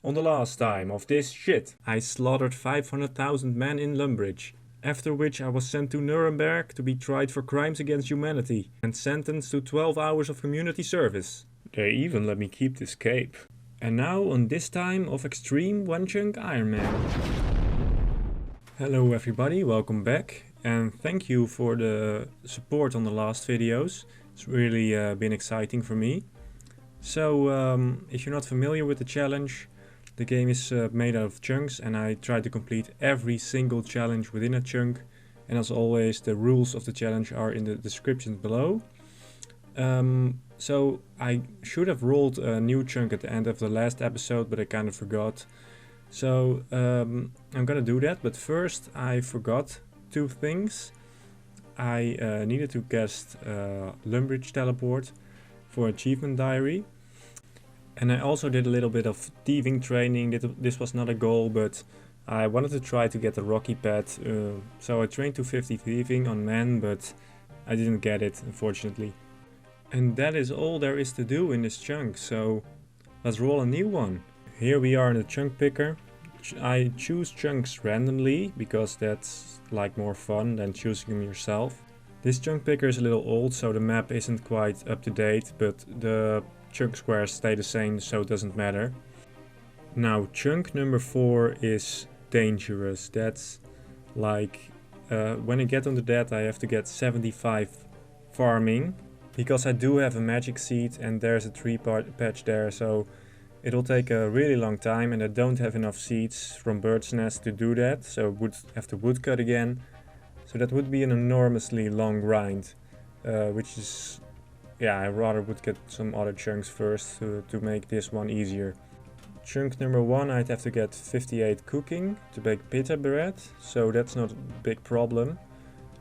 On the last time of this shit, I slaughtered 500,000 men in Lumbridge, after which I was sent to Nuremberg to be tried for crimes against humanity and sentenced to 12 hours of community service. They even let me keep this cape. And now on this time of Xtreme Onechunk Ironman. Hello everybody, welcome back and thank you for the support on the last videos. It's really been exciting for me. So if you're not familiar with the challenge, the game is made out of chunks and I try to complete every single challenge within a chunk. And as always, the rules of the challenge are in the description below. So I should have rolled a new chunk at the end of the last episode, but I kind of forgot. So I'm gonna do that, but first I forgot two things. I needed to cast lumbridge teleport for achievement diary. And I also did a little bit of thieving training. This was not a goal, but I wanted to try to get the rocky pad. So I trained to 50 thieving on men, but I didn't get it, unfortunately. And that is all there is to do in this chunk, so let's roll a new one. Here we are in the chunk picker. I choose chunks randomly, because that's like more fun than choosing them yourself. This chunk picker is a little old, so the map isn't quite up to date, but the chunk squares stay the same, so it doesn't matter. Now chunk number 4 is dangerous. That's like when I get onto that I have to get 75 farming, because I do have a magic seed and there's a tree patch there, so it'll take a really long time and I don't have enough seeds from bird's nest to do that, so I would have to woodcut again. So that would be an enormously long grind, which is, yeah, I rather would get some other chunks first to make this one easier. Chunk number 1 I'd have to get 58 cooking to bake pita bread, so that's not a big problem.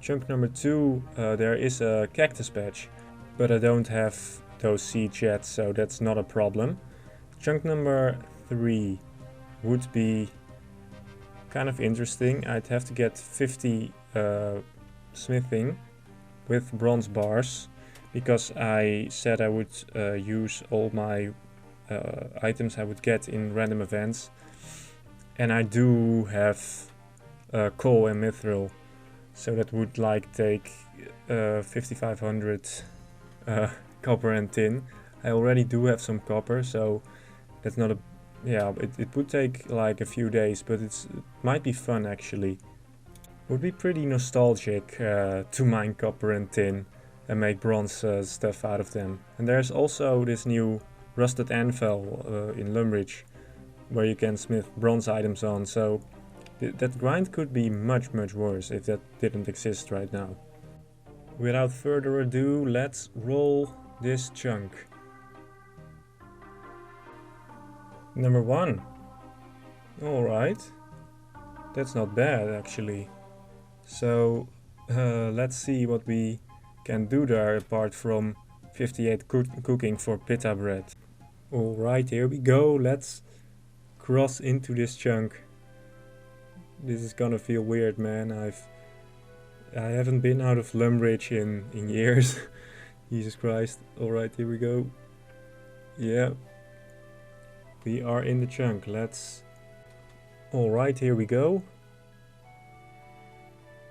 Chunk number 2 there is a cactus patch, but I don't have those seeds yet, so that's not a problem. Chunk number 3 would be kind of interesting. I'd have to get 50 smithing with bronze bars, because I said I would use all my items I would get in random events, and I do have coal and mithril, so that would like take 5500 copper and tin. I already do have some copper, so that's not a, yeah, it would take like a few days, but it might be fun actually. Would be pretty nostalgic to mine copper and tin and make bronze stuff out of them. And there's also this new rusted anvil in Lumbridge, where you can smith bronze items on, so that grind could be much worse if that didn't exist right now. Without further ado, let's roll this chunk. Number 1. Alright, that's not bad actually. So let's see what we can do there apart from 58 cooking for pita bread. Alright, here we go, let's cross into this chunk. This is gonna feel weird, man. I haven't been out of Lumbridge in years. Jesus Christ. Alright, here we go. Yeah. We are in the chunk, let's... Alright, here we go.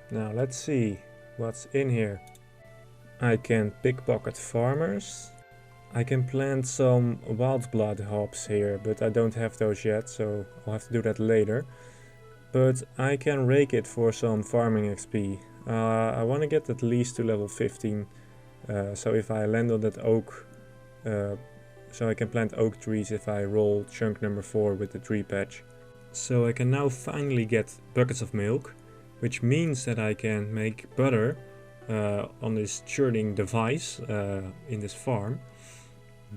Now let's see what's in here. I can pickpocket farmers. I can plant some wild blood hops here, but I don't have those yet, so I'll have to do that later. But I can rake it for some farming XP. I want to get at least to level 15, so if I land on that oak, so I can plant oak trees if I roll chunk number 4 with the tree patch. So I can now finally get buckets of milk, which means that I can make butter on this churning device in this farm.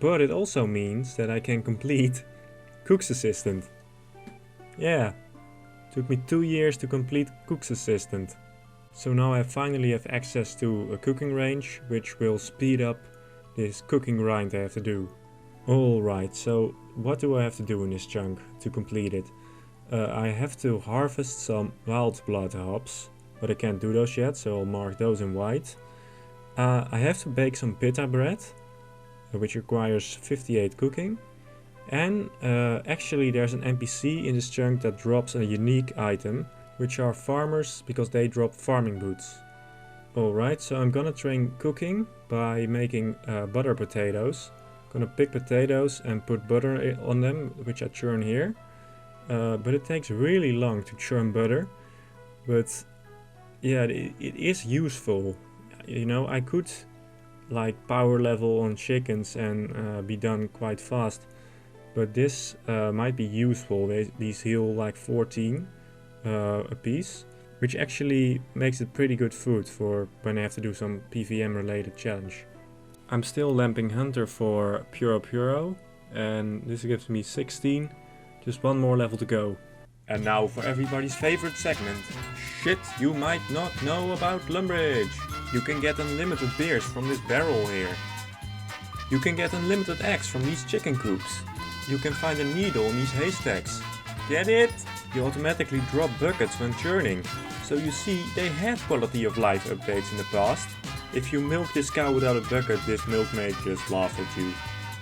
But it also means that I can complete Cook's Assistant. Yeah, took me 2 years to complete Cook's Assistant. So now I finally have access to a cooking range, which will speed up this cooking grind I have to do. Alright, so what do I have to do in this chunk to complete it? I have to harvest some wild blood hops, but I can't do those yet, so I'll mark those in white. I have to bake some pita bread, which requires 58 cooking. And actually there's an NPC in this chunk that drops a unique item, which are farmers because they drop farming boots. Alright, so I'm gonna train cooking by making butter potatoes. Gonna pick potatoes and put butter on them, which I churn here. But it takes really long to churn butter. But yeah, it is useful. You know, I could like power level on chickens and be done quite fast. But this might be useful. These heal like 14 a piece, which actually makes it pretty good food for when I have to do some PVM related challenge. I'm still lamping Hunter for Puro, and this gives me 16. Just one more level to go. And now for everybody's favorite segment. Shit you might not know about lumbridge. You can get unlimited beers from this barrel here. You can get unlimited eggs from these chicken coops. You can find a needle in these haystacks. Get it? You automatically drop buckets when churning. So you see, they had quality of life updates in the past. If you milk this cow without a bucket, this milkmaid just laughs at you.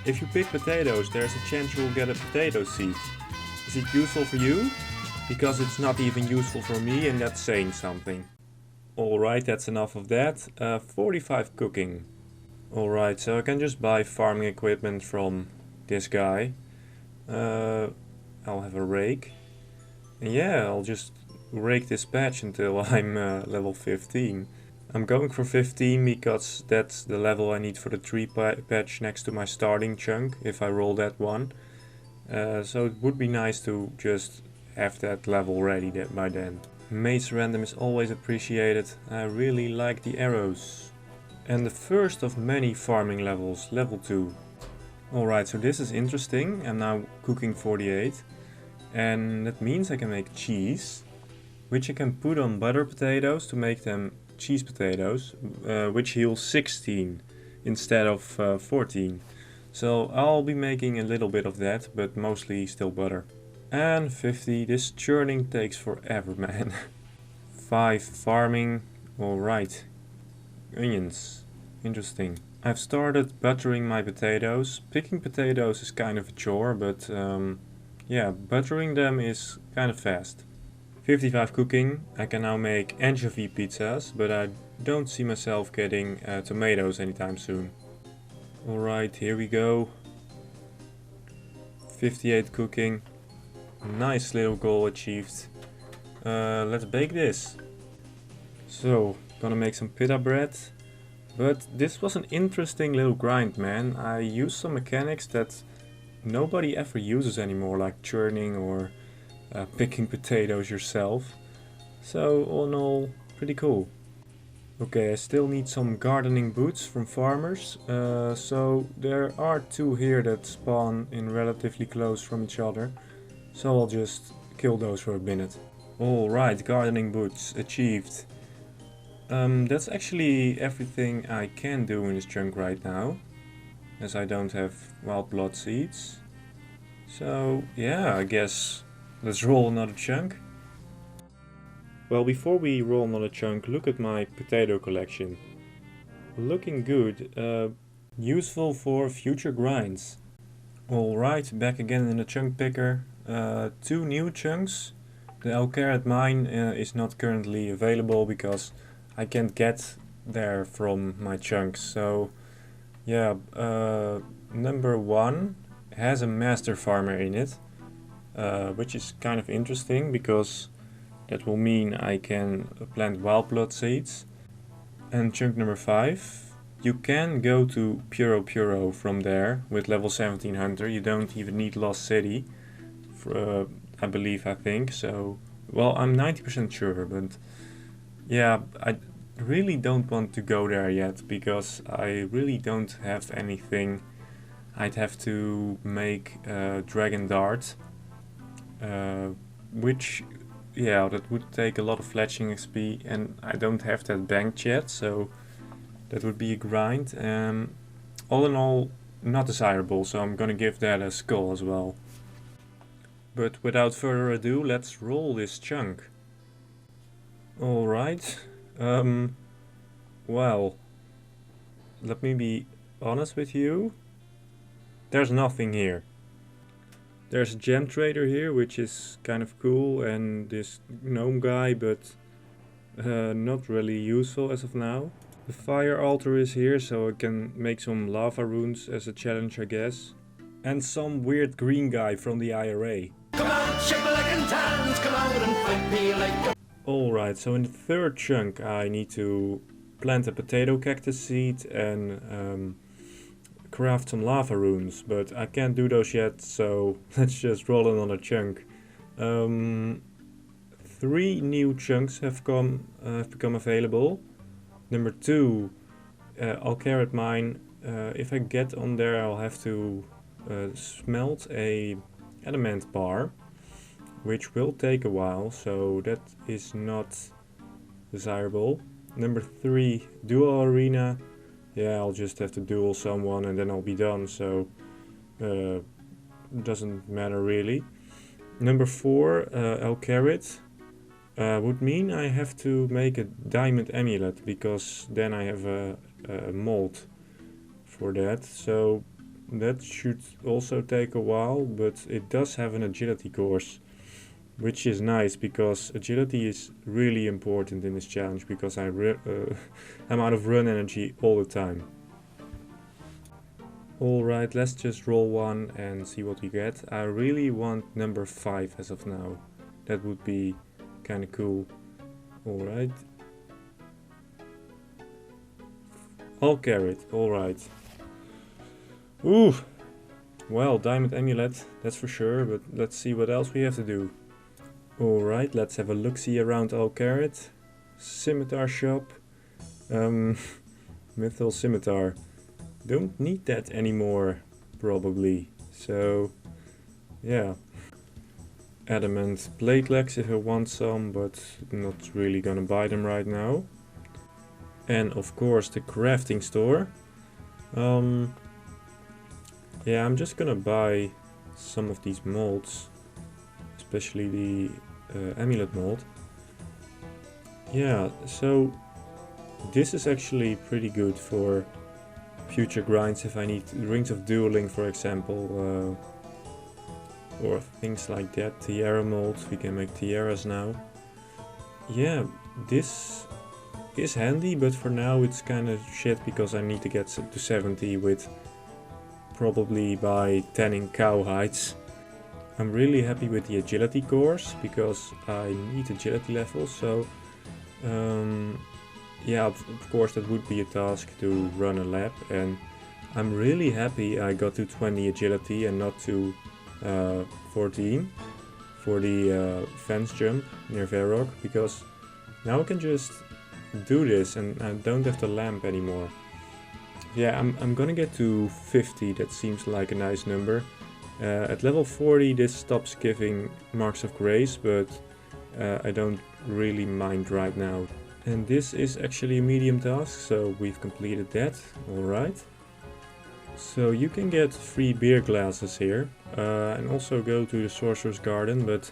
If you pick potatoes, there's a chance you will get a potato seed. Is it useful for you? Because it's not even useful for me, and that's saying something. Alright, that's enough of that. 45 cooking. Alright, so I can just buy farming equipment from this guy. I'll have a rake. And yeah, I'll just rake this patch until I'm level 15. I'm going for 15 because that's the level I need for the tree patch next to my starting chunk, if I roll that one. So it would be nice to just have that level ready by then. Maze random is always appreciated. I really like the arrows. And the first of many farming levels, level 2. Alright, so this is interesting. I'm now cooking 48. And that means I can make cheese, which I can put on butter potatoes to make them cheese potatoes, which heal 16 instead of 14. So I'll be making a little bit of that, but mostly still butter. And 50, this churning takes forever, man. 5 farming, alright. Onions, interesting. I've started buttering my potatoes. Picking potatoes is kind of a chore, but yeah, buttering them is kind of fast. 55 cooking, I can now make anchovy pizzas, but I don't see myself getting tomatoes anytime soon. Alright, here we go. 58 cooking. Nice little goal achieved. Let's bake this. So, gonna make some pita bread. But this was an interesting little grind, man. I used some mechanics that nobody ever uses anymore, like churning or picking potatoes yourself. So, all in all, pretty cool. Okay, I still need some gardening boots from farmers. So there are 2 here that spawn in relatively close from each other. So I'll just kill those for a minute. Alright, gardening boots achieved. That's actually everything I can do in this chunk right now, as I don't have wild blood seeds. So yeah, I guess let's roll another chunk. Well, before we roll another chunk, look at my potato collection. Looking good, useful for future grinds. Alright, back again in the chunk picker. 2 new chunks. The Alcarat mine is not currently available because I can't get there from my chunks. So yeah, number 1 has a master farmer in it, which is kind of interesting because that will mean I can plant wild blood seeds. And chunk number 5, you can go to Puro from there with level 17 Hunter. You don't even need Lost City, I think. So, well, I'm 90% sure, but yeah, I really don't want to go there yet because I really don't have anything. I'd have to make Dragon Dart, which, yeah, that would take a lot of fletching XP, and I don't have that banked yet, so that would be a grind. All in all, not desirable, so I'm gonna give that a skull as well. But without further ado, let's roll this chunk. Alright, well, let me be honest with you. There's nothing here. There's a gem trader here, which is kind of cool, and this gnome guy, but not really useful as of now. The fire altar is here, so I can make some lava runes as a challenge, I guess. And some weird green guy from the IRA. Come on, shake my leg and hands, come out and fight me like a... Alright, so in the third chunk I need to plant a potato cactus seed and craft some lava runes, but I can't do those yet, so let's just roll another chunk. 3 new chunks have become available. Number 2, Alcarot mine. If I get on there, I'll have to smelt a adamant bar, which will take a while, so that is not desirable. Number 3, duo arena. Yeah, I'll just have to duel someone and then I'll be done, so doesn't matter really. Number 4, Alcarot. Would mean I have to make a diamond amulet, because then I have a mold for that, so that should also take a while, but it does have an agility course, which is nice because agility is really important in this challenge, because I'm out of run energy all the time. Alright, let's just roll one and see what we get. I really want number 5 as of now. That would be kind of cool. Alright. Alcarot, alright. Ooh! Well, diamond amulet, that's for sure, but let's see what else we have to do. Alright, let's have a look-see around Alcarot. Scimitar shop. Mythal scimitar. Don't need that anymore, probably. So, yeah. Adamant plate legs if I want some, but not really gonna buy them right now. And of course the crafting store. Yeah, I'm just gonna buy some of these molds, especially the amulet mold. Yeah, so this is actually pretty good for future grinds if I need rings of dueling, for example, or things like that. Tiara mold, we can make tiaras now. Yeah, this is handy, but for now it's kind of shit because I need to get to 70 with probably by tanning cow hides. I'm really happy with the agility course because I need agility levels, so yeah, of course that would be a task to run a lap, and I'm really happy I got to 20 agility and not to 14 for the fence jump near Varrock, because now I can just do this and I don't have the lamp anymore. Yeah, I'm gonna get to 50, that seems like a nice number. At level 40 this stops giving marks of grace, but I don't really mind right now. And this is actually a medium task, so we've completed that. Alright. So you can get free beer glasses here, and also go to the Sorcerer's Garden, but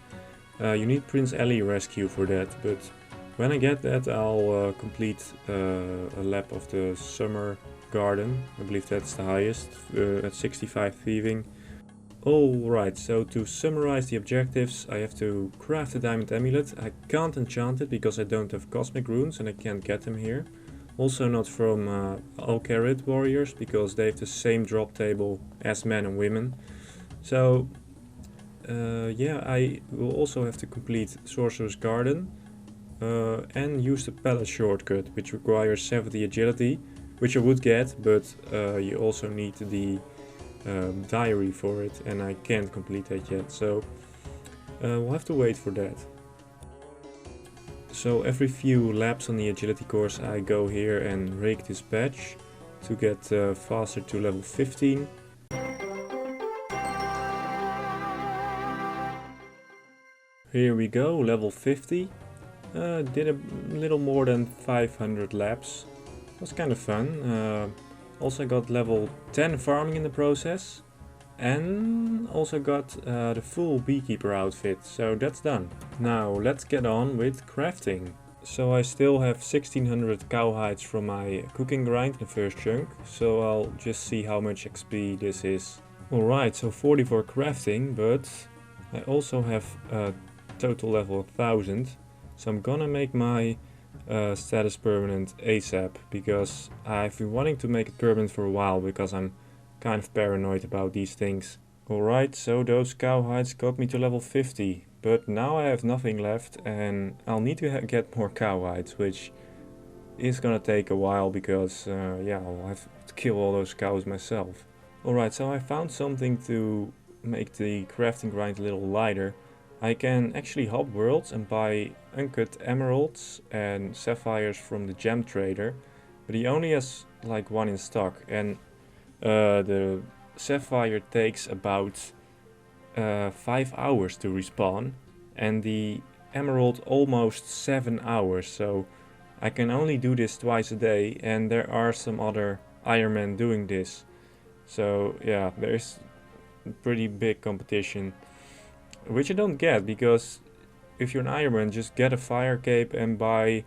you need Prince Ali rescue for that. But when I get that, I'll complete a lap of the Summer Garden. I believe that's the highest, at 65 thieving. Alright, so to summarize the objectives, I have to craft a diamond amulet. I can't enchant it because I don't have cosmic runes and I can't get them here. Also not from Alcarot warriors, because they have the same drop table as men and women. So yeah, I will also have to complete Sorcerer's Garden and use the pallet shortcut, which requires 70 agility, which I would get, but you also need the diary for it, and I can't complete that yet, so we'll have to wait for that. So every few laps on the agility course I go here and rake this badge to get faster to level 15. Here we go, level 50. Did a little more than 500 laps. It was kind of fun. Also got level 10 farming in the process, and also got the full beekeeper outfit, so that's done. Now let's get on with crafting. So I still have 1600 cow hides from my cooking grind in the first chunk, so I'll just see how much XP this is Alright, so 40 for crafting, but I also have a total level of 1000. So I'm gonna make my status permanent ASAP, because I've been wanting to make it permanent for a while, because I'm kind of paranoid about these things. Alright, so those cow hides got me to level 50, but now I have nothing left and I'll need to get more cow hides, which is gonna take a while, because yeah, I'll have to kill all those cows myself. Alright, so I found something to make the crafting grind a little lighter. I can actually hop worlds and buy uncut emeralds and sapphires from the gem trader, but he only has like one in stock, and the sapphire takes about 5 hours to respawn, and the emerald almost 7 hours, so I can only do this twice a day, and there are some other Ironmen doing this. So yeah, there's pretty big competition, which I don't get, because if you're an Ironman, just get a fire cape and buy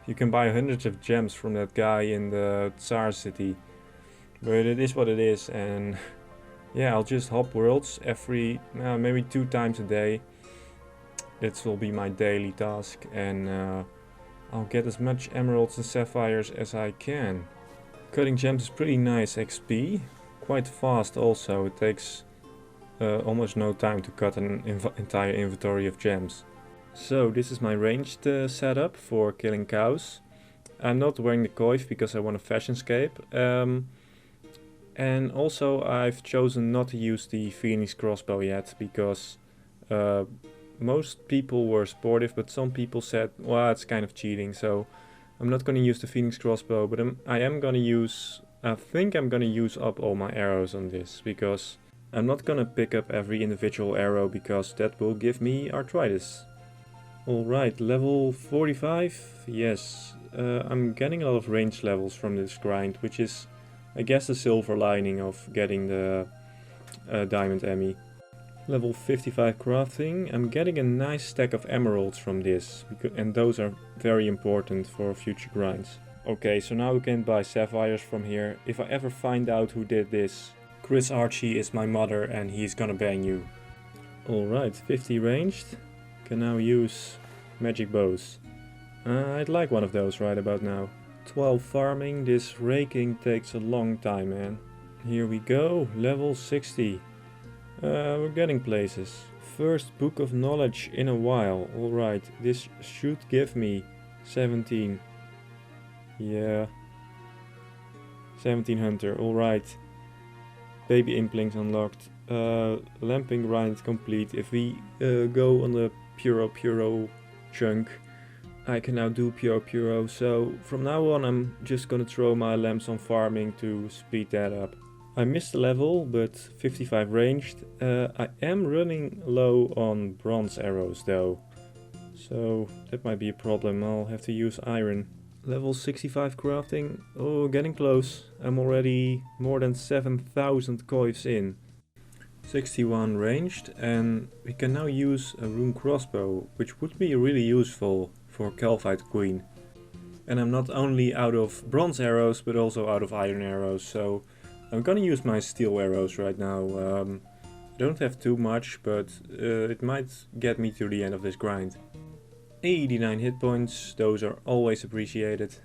you can buy hundreds of gems from that guy in the Tsar city. But it is what it is, and yeah, I'll just hop worlds every maybe 2 times a day. This will be my daily task, and I'll get as much emeralds and sapphires as I can. Cutting gems is pretty nice XP, quite fast also. It takes almost no time to cut an entire inventory of gems. So this is my ranged setup for killing cows. I'm not wearing the coif because I want a fashionscape. And also I've chosen not to use the Phoenix crossbow yet, because most people were sportive, but some people said, well, it's kind of cheating, so I'm not going to use the Phoenix crossbow, but I think I'm going to use up all my arrows on this, because I'm not going to pick up every individual arrow, because that will give me arthritis. Alright, level 45, yes, I'm getting a lot of range levels from this grind, which is, I guess, the silver lining of getting the diamond Emmy. Level 55 crafting, I'm getting a nice stack of emeralds from this, and those are very important for future grinds. Okay, so now we can buy sapphires from here. If I ever find out who did this, Chris Archie is my mother and he's gonna bang you. Alright, 50 ranged. Can now use magic bows. I'd like one of those right about now. 12 farming, this raking takes a long time, man. Here we go, level 60. We're getting places. First book of knowledge in a while. Alright, this should give me 17. Yeah. 17 hunter, alright. Baby implings unlocked. Lamping grind complete. If we go on the puro chunk, I can now do puro, so from now on I'm just gonna throw my lamps on farming to speed that up. I missed a level, but 55 ranged. I am running low on bronze arrows though, so that might be a problem. I'll have to use iron. Level 65 crafting, oh, getting close. I'm already more than 7,000 coins in. 61 ranged, and we can now use a rune crossbow, which would be really useful for Calvite Queen. And I'm not only out of bronze arrows, but also out of iron arrows, so I'm gonna use my steel arrows right now. I don't have too much, but it might get me to the end of this grind. 89 hit points, those are always appreciated.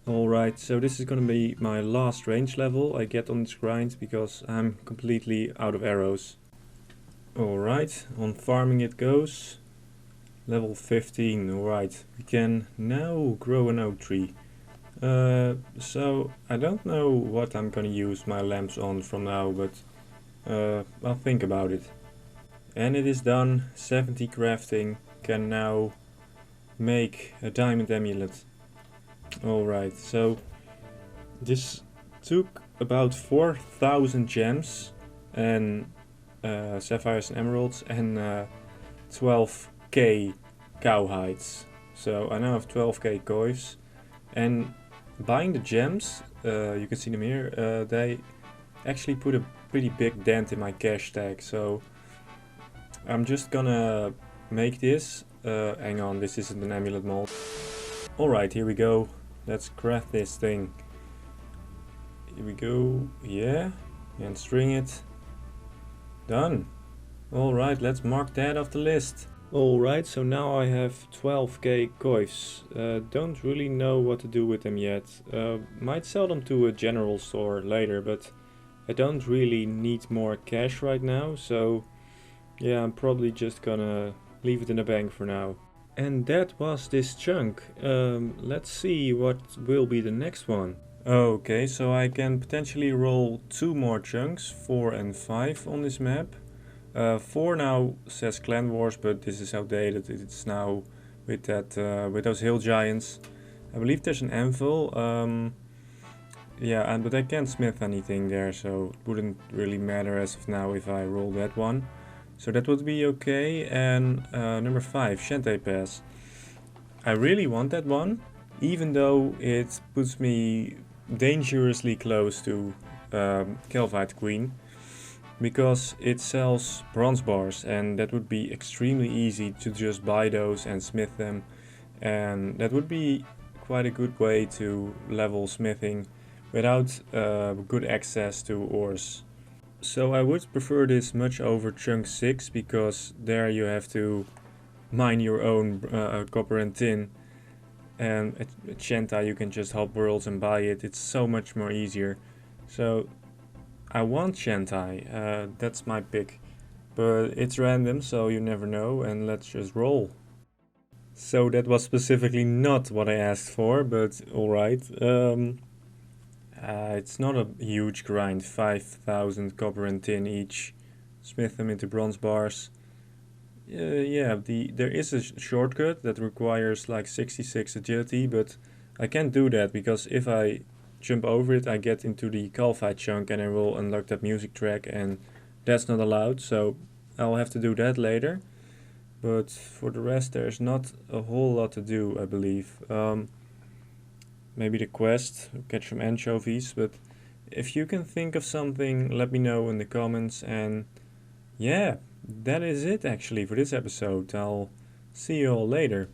Alright, so this is gonna be my last range level I get on this grind, because I'm completely out of arrows. Alright, on farming it goes. Level 15, alright, we can now grow an oak tree. So I don't know what I'm gonna use my lamps on from now, but I'll think about it. And it is done. 70 crafting, can now make a diamond amulet. Alright, so this took about 4,000 gems and sapphires and emeralds and 12k cow hides. So I now have 12k coins, and buying the gems, you can see them here, they actually put a pretty big dent in my cash tag, so I'm just gonna make this. Hang on, this isn't an amulet mold. Alright, here we go. let's craft this thing. Here we go, yeah, and string it. Done. Alright, let's mark that off the list. Alright, so now I have 12k coins. Don't really know what to do with them yet. Might sell them to a general store later, but I don't really need more cash right now, so yeah, I'm probably just gonna leave it in the bank for now. And that was this chunk. Let's see what will be the next one. Okay, so I can potentially roll 2 more chunks, 4 and 5 on this map. 4 now says Clan Wars, but this is outdated. It's now with that with those hill giants. I believe there's an anvil. Yeah, but I can't smith anything there, so it wouldn't really matter as of now if I roll that one. So that would be okay. And number 5, Shantae Pass. I really want that one, even though it puts me dangerously close to Calvite Queen, because it sells bronze bars, and that would be extremely easy to just buy those and smith them, and that would be quite a good way to level smithing without good access to ores. So I would prefer this much over chunk 6, because there you have to mine your own copper and tin, and at Shantae you can just hop worlds and buy it. It's so much more easier. So I want Shantae, that's my pick, but it's random, so you never know, and let's just roll. So that was specifically not what I asked for, but alright. It's not a huge grind, 5,000 copper and tin each, smith them into bronze bars. Yeah, there is a shortcut that requires like 66 agility, but I can't do that, because if I jump over it I get into the Calvite chunk and I will unlock that music track, and that's not allowed, so I'll have to do that later. But for the rest there's not a whole lot to do, I believe. Maybe the quest, catch some anchovies, but if you can think of something, let me know in the comments. And yeah, that is it actually for this episode. I'll see you all later.